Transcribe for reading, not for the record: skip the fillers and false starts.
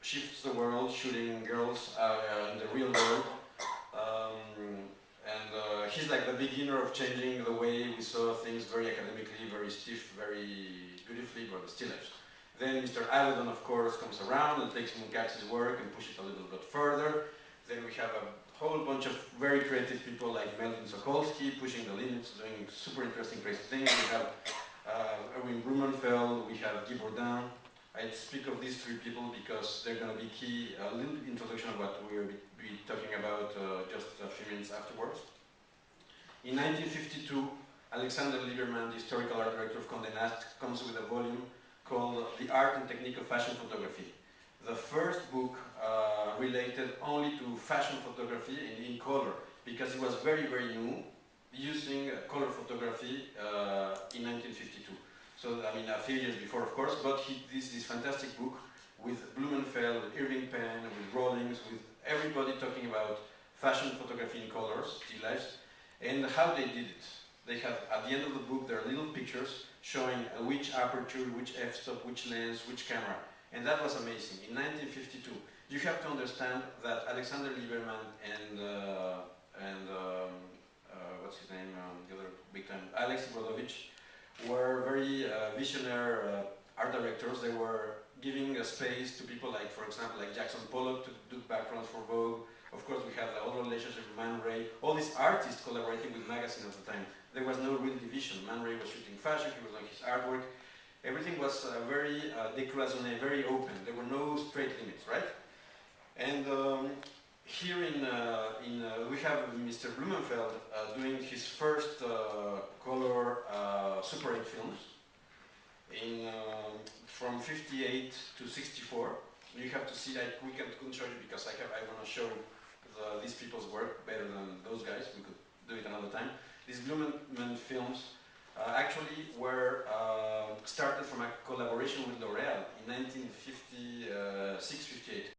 shifts the world, shooting girls in the real world. He's like the beginner of changing the way we saw things, very academically, very stiff, very beautifully, but still lifes. Then Mr. Avedon, of course, comes around and takes Munkacz's work and pushes it a little bit further. Then we have a whole bunch of very creative people like Melvin Sokolsky pushing the limits, doing super interesting, crazy things. We have Erwin Blumenfeld, we have Guy Bourdin. I speak of these three people because they're going to be key, a little introduction of what we'll be talking about just a few minutes afterwards. In 1952, Alexander Lieberman, the historical art director of Condé Nast, comes with a volume called The Art and Technique of Fashion Photography. The first book related only to fashion photography in color, because it was very, very new, using color photography in 1952. So, I mean, a few years before, of course, but this fantastic book with Blumenfeld, with Irving Penn, with Rawlings, with everybody talking about fashion photography in colors, still lifes, and how they did it. They have, at the end of the book, there are little pictures showing which aperture, which f-stop, which lens, which camera. And that was amazing. In 1952, you have to understand that Alexander Lieberman and what's his name, the other big time, Alex Brodovich, were very visionary art directors. They were giving a space to people like, for example, like Jackson Pollock to do backgrounds for Vogue. Of course, we have the whole relationship with Man Ray. All these artists collaborating with magazines at the time. There was no real division. Man Ray was shooting fashion, he was doing his artwork. Everything was very décloisonné, very open. There were no straight limits, right? And here we have Mr. Blumenfeld doing his first color Super 8 films from 58 to 64. You have to see, like, we couldn't show you because I want to show these people's work better than those guys. We could do it another time. These Blumenfeld films actually were started from a collaboration with L'Oreal in 1956-58.